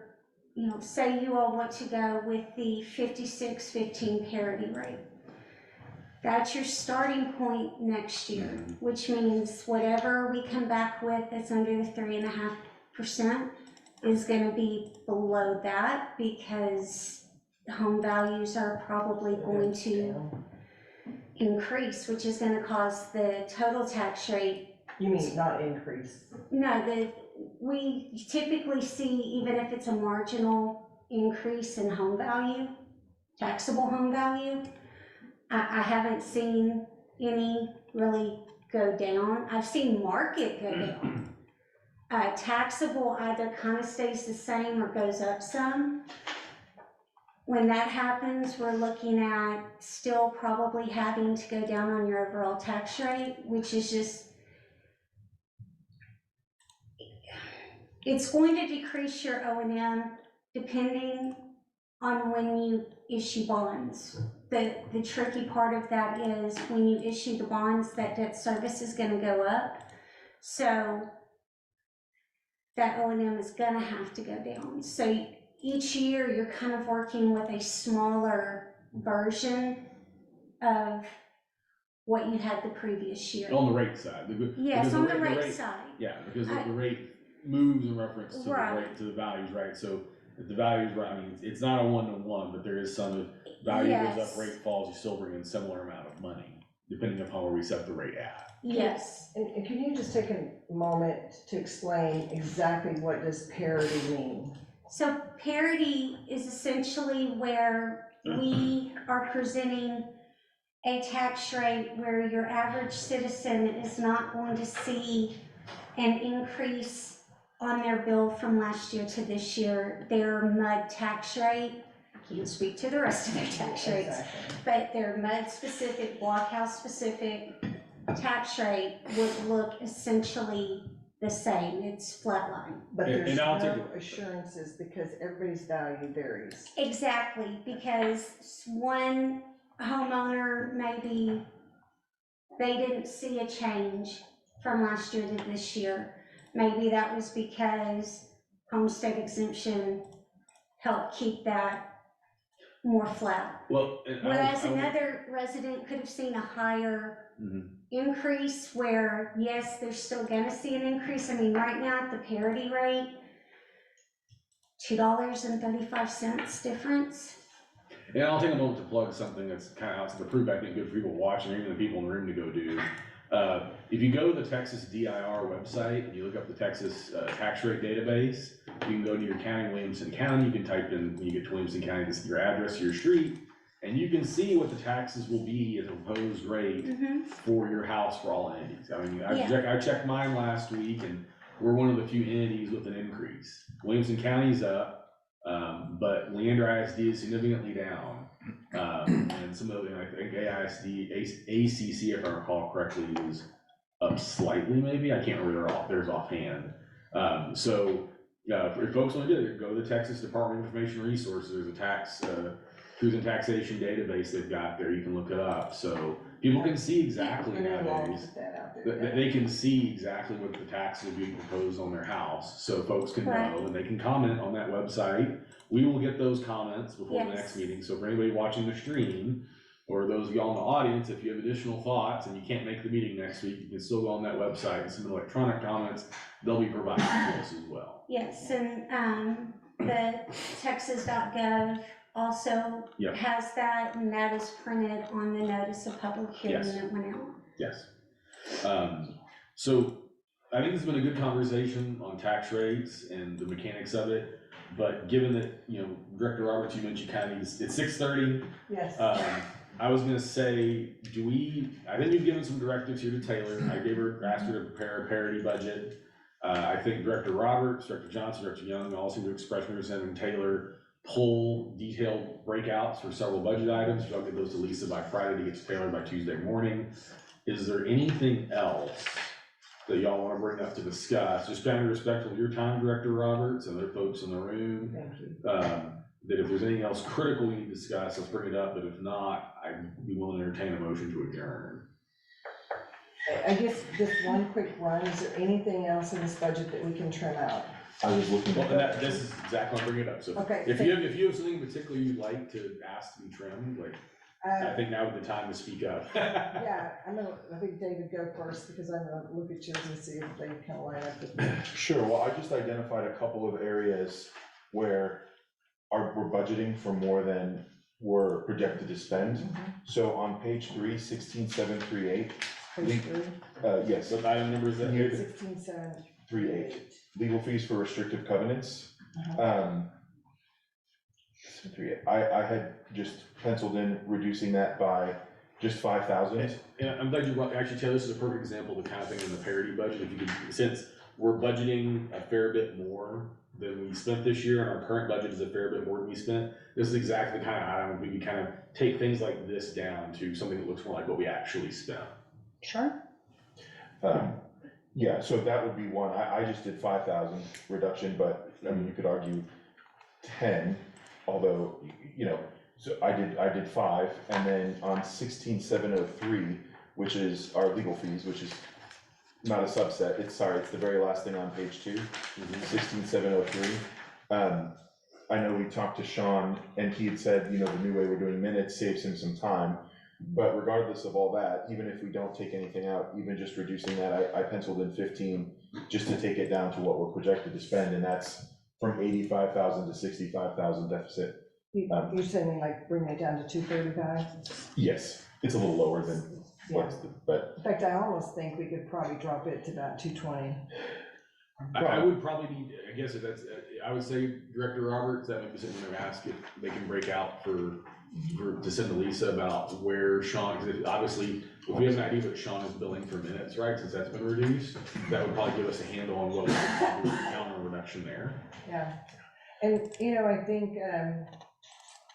say you all want to go with the 56-15 parity rate, that's your starting point next year, which means whatever we come back with that's under the 3.5% is gonna be below that, because home values are probably going to increase, which is gonna cause the total tax rate. You mean not increase? No, we typically see, even if it's a marginal increase in home value, taxable home value, I haven't seen any really go down. I've seen market go down. Taxable either kind of stays the same or goes up some. When that happens, we're looking at still probably having to go down on your overall tax rate, which is just, it's going to decrease your O&M depending on when you issue bonds. The tricky part of that is when you issue the bonds, that debt service is gonna go up. So that O&M is gonna have to go down. So each year you're kind of working with a smaller version of what you had the previous year. On the rate side. Yes, because on the rate- rate side. Yeah, because I- the rate moves in reference to the Right. rate, to the values, right? So if the values, right, I mean, it's not a one-to-one, but there is some, if value goes Yes. up, rate falls, you still bring in similar amount of money, depending upon where we set the rate at. Yes. And can you just take a moment to explain exactly what does parity mean? So parity is essentially where we are presenting a tax rate where your average citizen is not going to see an increase on their bill from last year to this year. Their MUD tax rate, I can't speak to the rest of their tax rates, Exactly. but their MUD-specific, Blockhouse-specific tax rate would look essentially the same. It's flatline. But And- there's and I'll no take assurances because everybody's value varies. Exactly, because one homeowner, maybe they didn't see a change from last year to this year. Maybe that was because homestead exemption helped keep that more flat. Well, and Whereas another resident could have seen a higher Mhm. increase where, yes, they're still gonna see an increase. I mean, right now at the parity rate, $2.35 difference. And I'll take a moment to plug something that's kind of outside the proof, I think good for people watching, or even the people in the room to go do. If you go to the Texas DIR website and you look up the Texas tax rate database, you can go to your county, Williamson County, you can type in, when you get to Williamson County, this is your address, your street, and you can see what the taxes will be at the proposed rate for your house for all entities. I mean, I checked mine last week, and we're one of the few entities with an increase. Williamson County's up, but Leander ISD is significantly down. And some of the, I think ACC, if I recall correctly, is up slightly maybe, I can't remember theirs offhand. If folks want to do it, go to the Texas Department of Information Resources, there's a tax, truth and taxation database they've got there, you can look it up, so people can see exactly And then we'll nowadays. put that out there. They can see exactly what the taxes are being proposed on their house, so folks can Right. know, and they can comment on that website. We will get those comments before the Yes. next meeting, so for anybody watching the stream, or those of y'all in the audience, if you have additional thoughts and you can't make the meeting next week, you can still go on that website and submit electronic comments, they'll be provided to us as well. Yes, and the Texas.gov also Yep. has that, and that is printed on the notice of public hearing Yes. that went out. Yes. So I think it's been a good conversation on tax rates and the mechanics of it. But given that, Director Roberts, you mentioned kind of, it's 6:30. Yes. I was gonna say, I think we've given some directives here to Taylor. Asked her to prepare a parity budget. I think Director Roberts, Director Johnson, Director Young all seem to express interest in Taylor pull detailed breakouts for several budget items. I'll get those to Lisa by Friday to get to Taylor by Tuesday morning. Is there anything else that y'all wanna bring up to discuss? Just trying to be respectful of your time, Director Roberts, and other folks in the room. Thank you. That if there's anything else critical we need to discuss, let's bring it up, but if not, I'd be willing to entertain a motion to adjourn. I guess just one quick run, is there anything else in this budget that we can trim out? I was looking Well, at and that. this is exactly what I'm bringing it up, so Okay. if you have something in particular you'd like to ask to be trimmed, like, I Uh, think now is the time to speak up. Yeah, I think David go first, because I'm gonna look at yours and see if they kind of line up with me. Sure, well, I just identified a couple of areas where we're budgeting for more than we're projected to spend. So on page 3, 16738, Page 3, yes, What item number is that here? 16738. legal fees for restrictive covenants. 738, I had just penciled in reducing that by just 5,000. And I'm glad you brought, actually, Taylor, this is a perfect example of the kind of thing in the parity budget, if you could, since we're budgeting a fair bit more than we spent this year, and our current budget is a fair bit more than we spent, this is exactly the kind of item we can kind of take things like this down to something that looks more like what we actually spent. Sure. Yeah, so that would be one, I just did 5,000 reduction, but, I mean, you could argue 10, although, so I did 5, and then on 16703, which is our legal fees, which is not a subset, it's the very last thing on page 2, 16703. I know we talked to Sean, and he had said, the new way we're doing minutes saves him some time. But regardless of all that, even if we don't take anything out, even just reducing that, I penciled in 15 just to take it down to what we're projected to spend, and that's from 85,000 to 65,000 deficit. You're saying like bring it down to 235? Yes, it's a little lower than what's the, but In fact, I almost think we could probably drop it to about 220. I would probably need, I guess if that's, I would say Director Roberts, that might be something to ask if they can break out to send to Lisa about where Sean, because obviously, if we have an idea what Sean is billing for minutes, right, since that's been reduced, that would probably give us a handle on what we could probably count on reduction there. Yeah, and, I think,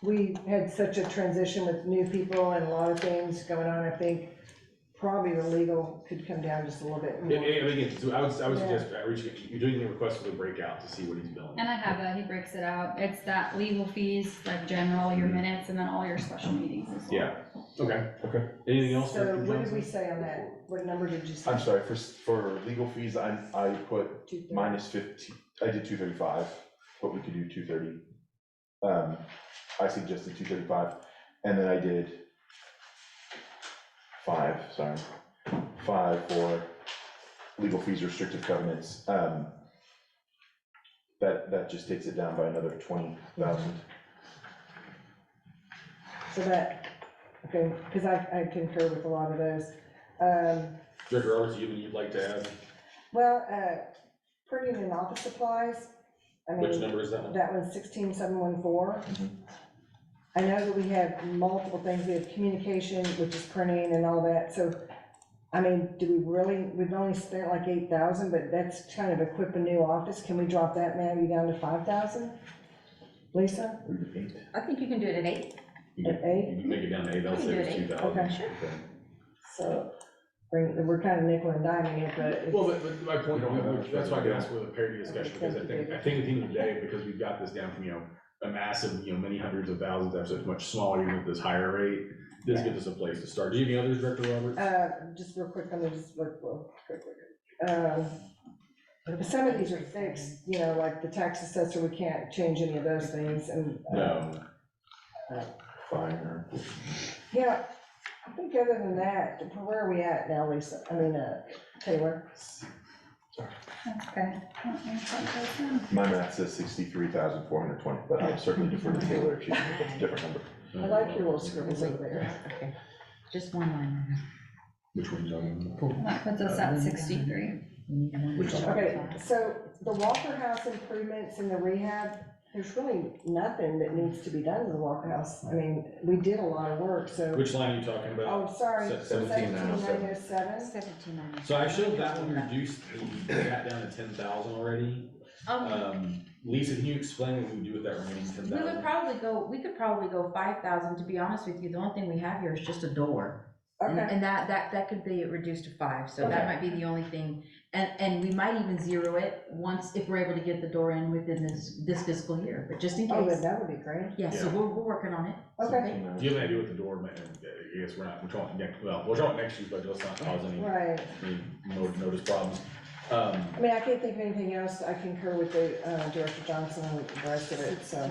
we had such a transition with new people and a lot of things going on. I think probably the legal could come down just a little bit more. Again, so I would suggest, you're doing the request for the breakout to see what he's billing. And I have that, he breaks it out. It's that legal fees, like general, your minutes, and then all your special meetings as well. Yeah, okay. Okay. Anything else, So Dr. what did we Johnson? say on that? What number did you say? I'm sorry, for legal fees, I put 230. minus 15, I did 235, but we could do 230. I suggested 235, and then I did 5 for legal fees, restrictive covenants. That just takes it down by another 20,000. So that, okay, because I concur with a lot of those. Director Roberts, you would like to add? Well, printing and office supplies, I Which mean, number is that one? that one's 16714. I know that we have multiple things, we have communication, which is printing and all that, so, I mean, do we really, we've only spent like 8,000, but that's kind of equip a new office, can we drop that maybe down to 5,000? Lisa, I think you can do it at 8. at 8, You can make it down to 8, I'll We can say do it's it 2,000. Okay. Sure. so, we're kind of nickel and diming it, but it's. Well, but my point, We don't have that that's why I much. asked for the parity discussion, because I think at the end of the day, because we've got this down from, a massive, many hundreds of thousands, episodes, much smaller, even at this higher rate, this gives us a place to start. Do you have any others, Director Roberts? Just real quick, let me just look, quick. Some of these are fixed, like the tax assessor, we can't change any of those things, and. No. Fine. Yeah, I think other than that, where are we at now, Lisa, Taylor? That's okay. My math says 63,420, but I'm certainly defer to Taylor if she thinks it's a different number. I like your little scribbles over there. Okay, just one line. Which one's on? That puts us at 63. Okay, so the Walker House improvements and the rehab, there's really nothing that needs to be done to the Walker House. I mean, we did a lot of work, so. Which line are you talking about? Oh, sorry, 17,907. 17,907. 17. So I showed that one reduced, that down to 10,000 already. Lisa, can you explain what we do with that remaining 10,000? We could probably go 5,000, to be honest with you, the only thing we have here is just a door. And Okay, and that could be reduced to 5, so Okay. that might be the only thing. And we might even zero it once, if we're able to get the door in within this fiscal year, but just in oh, case. that would be great. Yeah, so Yeah. we're working on it. Okay, Do you have any idea what the door, I guess we're talking next, we're talking next year, but let's not cause any right. notice problems. I mean, I can't think of anything else. I concur with the Director Johnson and the rest of it, so.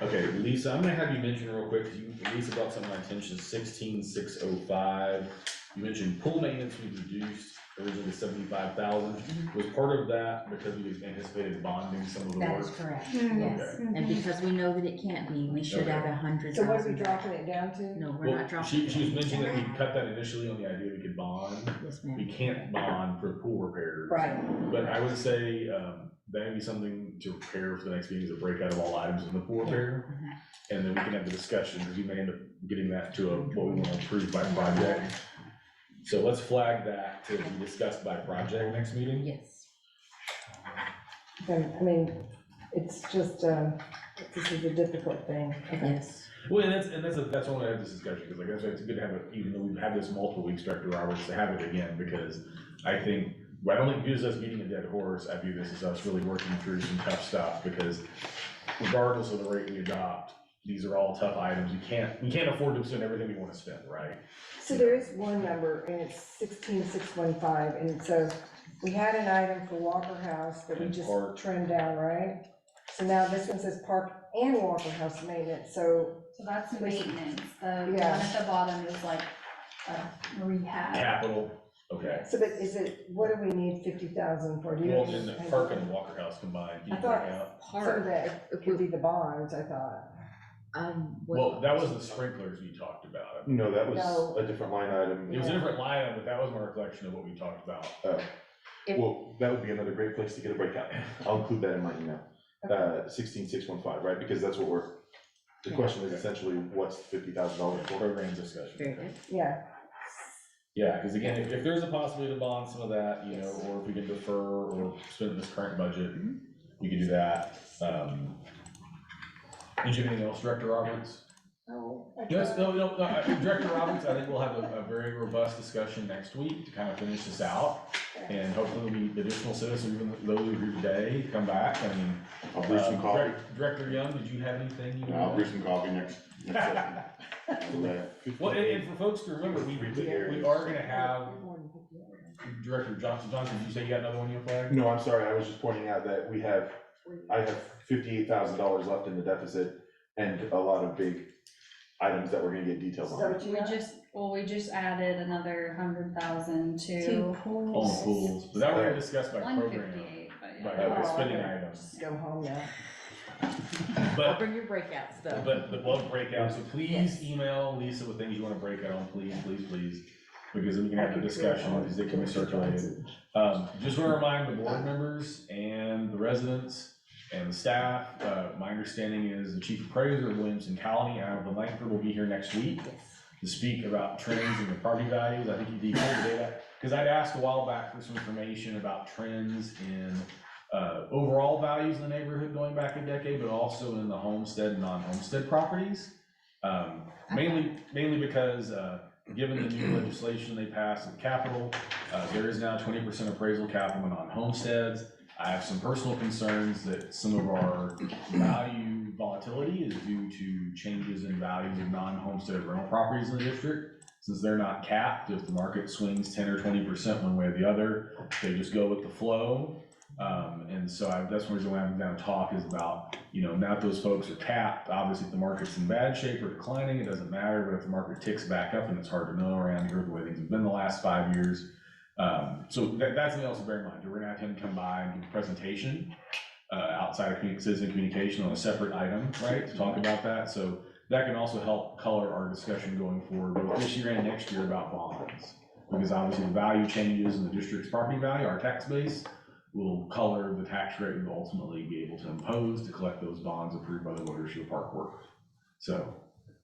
Okay, Lisa, I'm gonna have you mention real quick, because Lisa brought something to my attention, 16,605. You mentioned pool maintenance we reduced originally to 75,000. Was part of that because we anticipated bonding some of the That work? is correct, Hmm. yes. And because we know that it can't be, we should Okay. add 100,000. So what are we dropping it down to? No, we're Well, not dropping. she it. was mentioning that we cut that initially on the idea we could bond. Yes, We ma'am. can't bond for pool repairs. Right, But I would say, that would be something to prepare for the next meeting, is a breakout of all items in the pool repair. And then we can have the discussion, because we may end up getting that to what we want to approve by project. So let's flag that to be discussed by project next meeting. Yes. okay, I mean, it's just, this is a difficult thing. Yes. Well, and that's why I want to have this discussion, because like, that's why it's good to have it, even though we've had this multiple weeks, Director Roberts, to have it again, because I think, well, I don't think view this as beating a dead horse, I view this as us really working through some tough stuff, because regardless of the rate we adopt, these are all tough items, we can't afford to spend everything we want to spend, right? So there is one number, and it's 16,615, and so we had an item for Walker House that we And just park. trimmed down, right? So now this one says park and Walker House maintenance, so So that's maintenance, the one Yeah. at the bottom is like a rehab. Capital, okay. So, but is it, what do we need 50,000 for? Do you- Well, in the park and the Walker House combined, can I you thought break out? some of that it could be the bonds, I thought. Well, that was the sprinklers we talked about. No, that No. was a different line item. It was a different line item, but that was my recollection of what we talked about. Well, that would be another great place to get a breakout. I'll include that in my email. 16,615, right? Because that's what the question is essentially, what's $50,000 for? Program discussion. Very good. Yeah, Yeah, because again, if there's a possibility to bond some of that, you know, or if we can defer or spend this current budget, we could do that. Did you have anything else, Director Roberts? no. Yes, no, Director Roberts, I think we'll have a very robust discussion next week to kind of finish this out. And hopefully there'll be additional citizens, even those who are here today, come back. I mean, I'll brew some coffee. Director Young, did you have anything you I'll brew wanted? some coffee next session. Well, and for folks to remember, we are gonna have, Director Johnson, did you say you got another one you flagged? No, I'm sorry, I was just pointing out that I have $58,000 left in the deficit and a lot of big items that we're gonna get details Is that on. what you got? We just added another 100,000 Two to On pools. pools, but that we're gonna discuss by program, 158, but by yeah. spending okay. items. Go home now. I'll But, bring your breakouts though. but we'll have breakouts, so please email Lisa with things you wanna break out on, please, because then we can have a discussion, because they can be circulated. Just wanna remind the board members and the residents and the staff, my understanding is the chief appraiser of Williamson County out of Langford will be here next week to speak about trends in the property values. I think he detailed the data, because I'd asked a while back for some information about trends in overall values in the neighborhood going back a decade, but also in the homestead and non-homestead properties. Mainly because, given the new legislation they passed in the Capitol, there is now 20% appraisal cap on non-homesteads. I have some personal concerns that some of our value volatility is due to changes in values of non-homestead rental properties in the district. Since they're not capped, if the market swings 10 or 20% one way or the other, they just go with the flow. And so that's one reason why I'm down to talk is about, you know, now that those folks are capped, obviously if the market's in bad shape or declining, it doesn't matter, but if the market ticks back up, and it's hard to know around here the way things have been the last 5 years. So that's something else to bear in mind. We're gonna have him come by and give a presentation outside of citizen communication on a separate item, right, to talk about that. So that can also help color our discussion going forward, both this year and next year about bonds. Because obviously the value changes in the district's property value, our tax base, will color the tax rate we will ultimately be able to impose to collect those bonds approved by the voters for the park work. So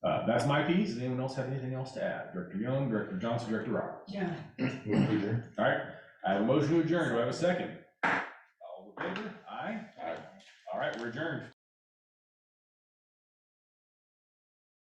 that's my piece. Does anyone else have anything else to add? Director Young, Director Johnson, Director Roberts? Yeah. Move to adjourn. All right, I have a motion to adjourn. Do I have a second? All in favor? Aye? Aye. All right, we're adjourned.